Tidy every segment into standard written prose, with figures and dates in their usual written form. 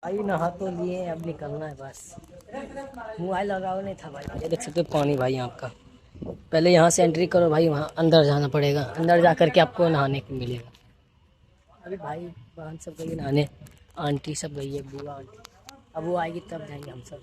भाई नहा तो लिए, अब निकलना है बस। मोबाइल लगाओ नहीं था भाई। ये देख सकते हो पानी भाई यहाँ का। पहले यहाँ से एंट्री करो भाई, वहाँ अंदर जाना पड़ेगा। अंदर जा करके आपको नहाने को मिलेगा। अभी भाई बहन सब गई नहाने, आंटी सब गई है, बुआ आंटी। अब वो आएगी तब जाएंगे हम सब।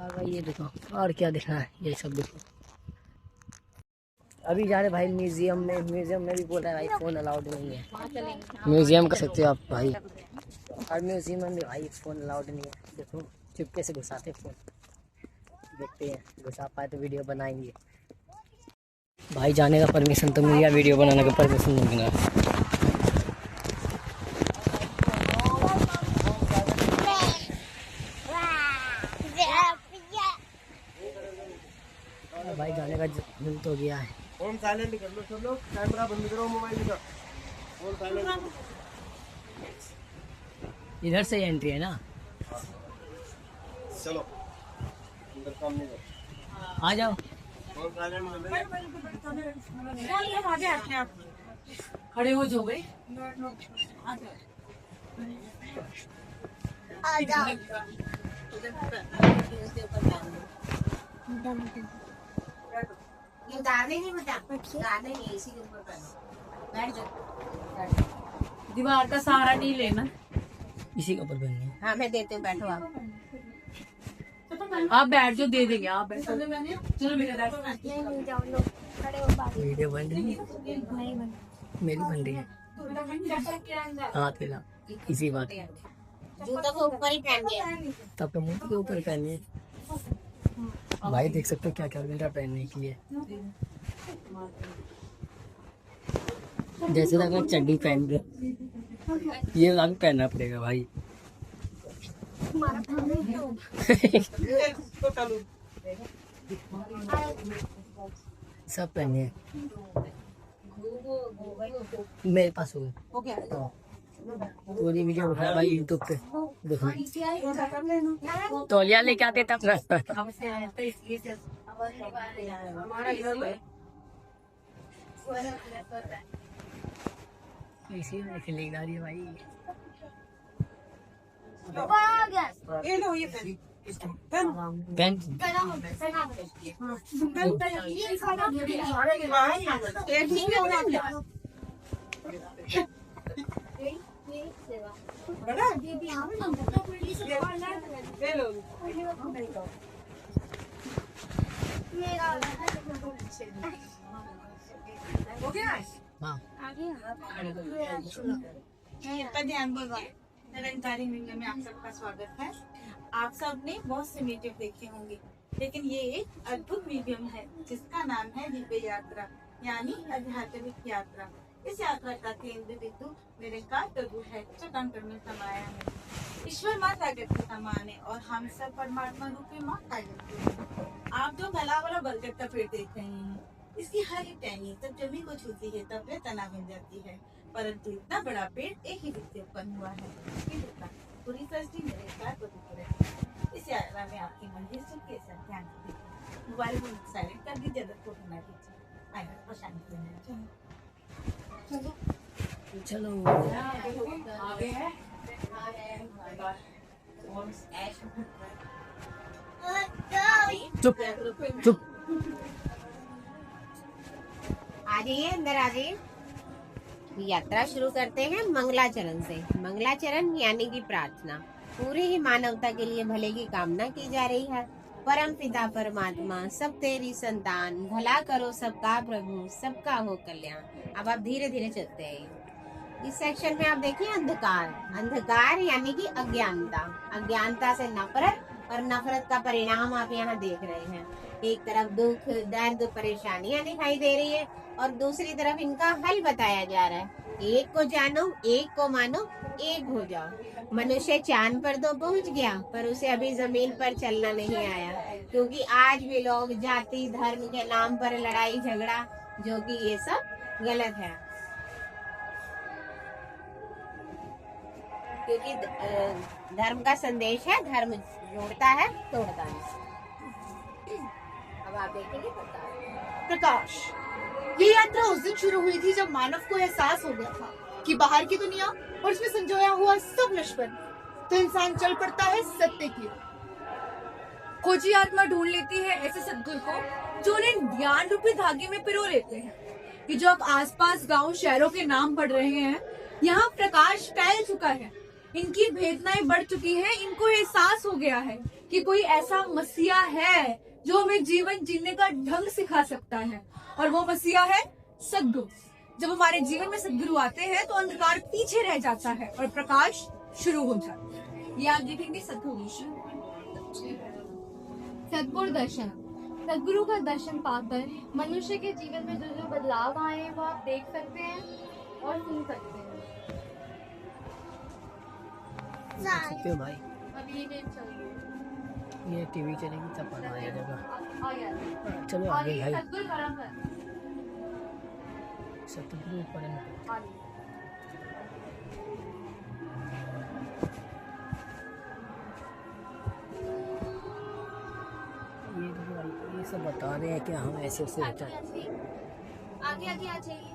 और भाई ये देखो, और क्या दिखना है, ये सब देखो। अभी जा रहे भाई म्यूजियम में। म्यूजियम में भी बोल रहा है भाई फ़ोन अलाउड नहीं है। म्यूजियम कर सकते हो आप भाई, और म्यूजियम में भी भाई फ़ोन अलाउड नहीं है। देखो चुपके से घुसाते फ़ोन। देखते हैं, घुसा पाए तो वीडियो बनाएंगे। भाई जाने का परमिशन तो मिल गया, वीडियो बनाने का परमिशन नहीं मिला। भाई जाने का दिल तो गया है। फोन साइलेंट कर लो सब लोग, कैमरा बंद करो मोबाइल का, फोन साइलेंट। इधर से एंट्री है ना, चलो अंदर काम नहीं कर। आ जाओ। फोन साइलेंट कर लो। खड़े हो जाओ भाई। आ जाओ। ये दाने नहीं बता, दाने नहीं, इसी के ऊपर बैठ जाओ। दीवार का सहारा नहीं लेना, इसी के ऊपर बननी है। हाँ मैं देती हूँ, बैठो आप। आप बैठ जाओ, दे देंगे। आप बैठो, चलो मेरे बैठो। नहीं जाओ, लोग खड़े हो बात। वीडियो बन रही है, नहीं बन। मेरी बन रही है। हाथ मिला, इसी बात है। जूतों को ऊपर ही पहन दिया। तब तो मुंह के ऊपर पहनिए। भाई देख सकते हो क्या क्या मिल रहा पहनने के लिए। जैसे अगर चड्डी पहन रहे, ये वाला भी पहनना पड़ेगा भाई। सब पहने मेरे पास हो गया। पूरी वीडियो उठा भाई यूट्यूब पे देखो। तौलिया लेके आते तब इसी में खिलेदारी है भाई। ये लो, ये पेन हो गया। हाँ ध्यान निरंकारी म्यूजियम में आप सबका स्वागत है। आप सब ने बहुत से म्यूजियम देखे होंगे, लेकिन ये एक अद्भुत म्यूजियम है जिसका नाम है दिव्य यात्रा, यानी आध्यात्मिक यात्रा। इस यात्रा का केंद्र बिंदु निरंकार प्रभु है, जो कंकड़ में समाया है। ईश्वर माँ ताकत के समान है और हम सब परमात्मा रूपी माँ ताकत के। आप जो भला वाला बरगद का पेड़ देख रहे हैं, इसकी हर एक टहनी जब जमीन को छूती है तब वह तना बन जाती है, परंतु इतना बड़ा पेड़ एक ही दिन से उत्पन्न हुआ है। पूरी सृष्टि निरंकार प्रभु है। इस यात्रा में आपकी मंदिर के साथ ध्यान दीजिए। मोबाइल को साइलेंट कर दीजिए, अदर को बना दीजिए। आइए परेशान करना। चलो आगे है। चुप चुप। आ जाइए, अंदर आ जाइए। यात्रा शुरू करते हैं मंगलाचरण से। मंगलाचरण यानी कि प्रार्थना। पूरी ही मानवता के लिए भले की कामना की जा रही है। परम पिता परमात्मा, सब तेरी संतान, भला करो सबका प्रभु, सबका हो कल्याण। अब आप धीरे धीरे चलते हैं। इस सेक्शन में आप देखिए अंधकार। अंधकार यानी कि अज्ञानता। अज्ञानता से नफरत, और नफरत का परिणाम आप यहाँ देख रहे हैं। एक तरफ दुख, दर्द, परेशानियां दिखाई दे रही है, और दूसरी तरफ इनका हल बताया जा रहा है। एक को जानो, एक को मानो, एक हो जाओ। मनुष्य चांद पर तो पहुंच गया, पर उसे अभी जमीन पर चलना नहीं आया, क्योंकि आज भी लोग जाति धर्म के नाम पर लड़ाई झगड़ा, जो कि ये सब गलत है। क्योंकि धर्म का संदेश है, धर्म जोड़ता है, तोड़ता नहीं। अब आप देखेंगे प्रकाश। ये यात्रा उस दिन शुरू हुई थी जब मानव को एहसास हो गया था कि बाहर की दुनिया और उसमें संजोया हुआ सब नश्वर। तो इंसान चल पड़ता है सत्य की ओर। खोजी आत्मा ढूंढ लेती है ऐसे सद्गुरु को जो उन्हें ज्ञान रूपी धागे में पिरो लेते हैं। कि जो अब आसपास गांव शहरों के नाम बढ़ रहे हैं, यहाँ प्रकाश फैल चुका है, इनकी भेदनाएं बढ़ चुकी हैं, इनको एहसास हो गया है कि कोई ऐसा मसीहा है जो हमें जीवन जीने का ढंग सिखा सकता है, और वो मसीहा है सद्गुरु। जब हमारे जीवन में सद्गुरु आते हैं तो अंधकार पीछे रह जाता है और प्रकाश शुरू हो जाता है। ये आप देखेंगे सद्गुरु दर्शन। सद्गुरु का दर्शन पाकर मनुष्य के जीवन में जो जो बदलाव आए हैं वो आप देख सकते हैं और सुन सकते हैं। देख सकते हो भाई, अब ये डेट चल रही है। ये टीवी चलेगी तब पता आ जाएगा। आ गया। चलो और आगे ये भाई, सद्गुरु परम सतगुरु परम। आगे। ये देखो भाई, ये सब बता रहे हैं कि हम ऐसे ऐसे होता है। आगे आगे आ जाइए।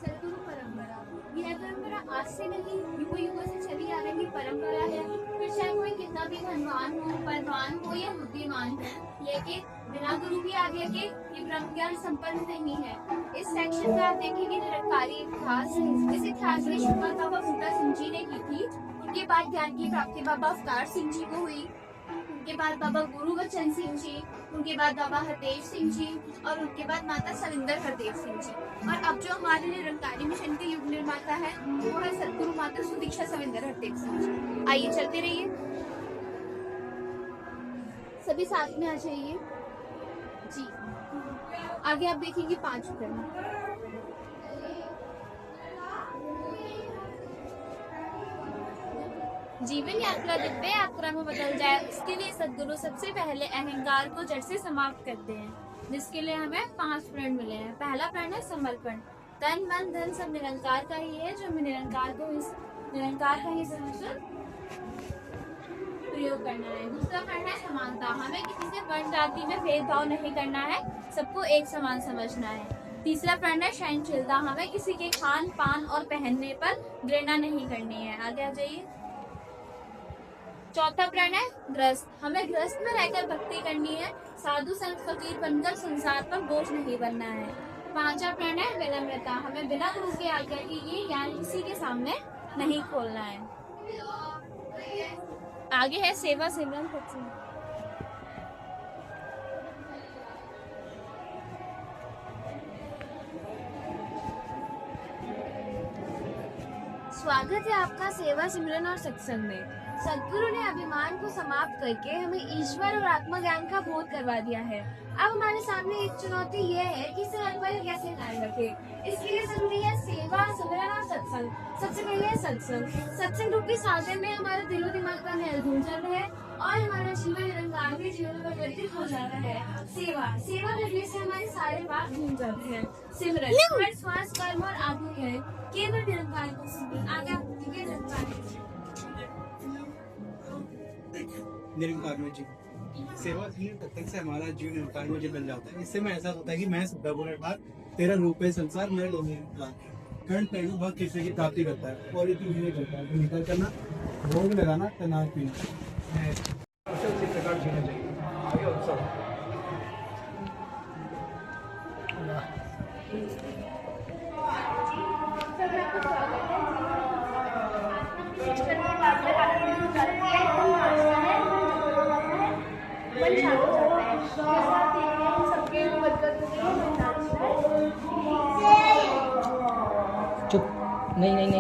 सद्गुरु परंपरा, यह परंपरा आज से नहीं युगों युगों से चली आ रही परंपरा है। फिर चाहे कोई कितना भी धनवान हो, परवान हो या बुद्धिमान हो, लेकिन बिना गुरु के आगे के ये ब्रह्म ज्ञान संपन्न नहीं है। इस सेक्शन में आप देखेंगे निरंकारी इतिहास। इस इतिहास की शुरुआत बाबा बूटा सिंह जी ने की थी। उनके बाद ज्ञान की प्राप्ति बाबा अवतार सिंह जी को हुई। उनके बाद बाबा गुरु बचन सिंह जी, उनके बाद बाबा हरदेव सिंह जी, और उनके बाद माता सविंदर हरदेव सिंह जी। और अब जो हमारे निरंकारी मिशन के युग निर्माता है वो है सद्गुरु माता सुदीक्षा सविंदर हरदेव सिंह जी। आइए चलते रहिए, सभी साथ में आ जाइए जी। आगे आप देखेंगे 5 रुपए। जीवन यात्रा दिव्य यात्रा में बदल जाए, इसके लिए सद्गुरु सबसे पहले अहंकार को जड़ से समाप्त करते हैं, जिसके लिए हमें 5 प्रण मिले हैं। पहला प्रण है समर्पण। तन मन धन सब निरंकार का ही है, जो हमें निरंकार का ही समझकर प्रयोग करना है। दूसरा प्रण है समानता। हमें किसी से वर्ण जाति में भेदभाव नहीं करना है, सबको एक समान समझना है। तीसरा प्रण है सहनशीलता। हमें किसी के खान पान और पहनने पर घृणा नहीं करनी है। आगे आ जाइए। चौथा प्रण है ग्रस्त। हमें ग्रस्त में रहकर भक्ति करनी है, साधु संत फकीर बनकर संसार पर बोझ नहीं बनना है। पांचवा प्रण है विनम्रता। हमें बिना गुरु के आज्ञा के ये ज्ञान किसी के सामने नहीं खोलना है। आगे है सेवा सिमरन सत्संग। स्वागत है आपका सेवा सिमरन और सत्संग में। सद्गुरु ने अभिमान को समाप्त करके हमें ईश्वर और आत्मा ज्ञान का बोध करवा दिया है। अब हमारे सामने एक चुनौती यह है कि इसे अनुभव कैसे कायम रखें। इसके लिए जरूरी है सेवा, सिमरन और सत्संग। सबसे पहले है सत्संग। सत्संग रूपी साधन में हमारा दिलो दिमाग का मेल घूम जाता है और हमारा जीवन निरंकार के जीवन पर परिवर्तित हो जाता है। सेवा करने से हमारे सारे पाप घूम जाते हैं। सिमरन हर श्वास, कर्म और आगे है केवल निरंकार को सुनिए। आगे निरंकार में जीवन सेवा तब तक से हमारा जीवन निरंकार में बन जाता है। इससे मैं ऐसा होता है कि मैं सुधा तेरा रूप है संसार, मेरा डोमे कर्ण पहलू बहुत किसी की प्राप्ति करता है और ये नहीं करता है। तो निकल करना, भोग लगाना, तनाव पीना, उसी प्रकार जीना चाहिए। आगे और सब चुप। नहीं।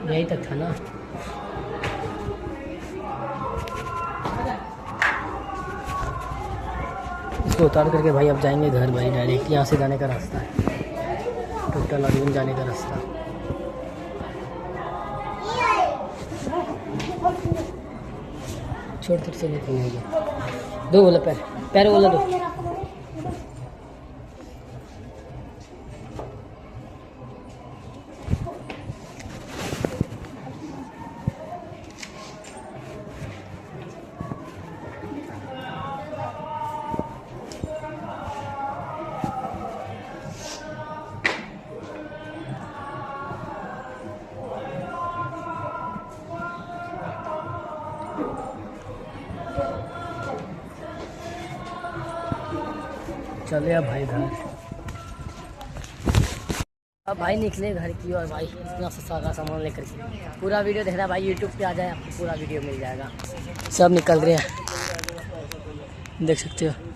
यही तक था ना। इसको उतार करके भाई अब जाएंगे घर भाई। डायरेक्ट यहाँ से जाने का रास्ता है, टोटल अर्जुन जाने का रास्ता। छोड़ तर से नहीं है। दो बोला पैर बोला दो। चले अब भाई घर। अब भाई निकले घर की और भाई इतना सारा सामान लेकर के। पूरा वीडियो देखना भाई, यूट्यूब पे आ जाए आपको पूरा वीडियो मिल जाएगा। सब निकल रहे हैं, देख सकते हो।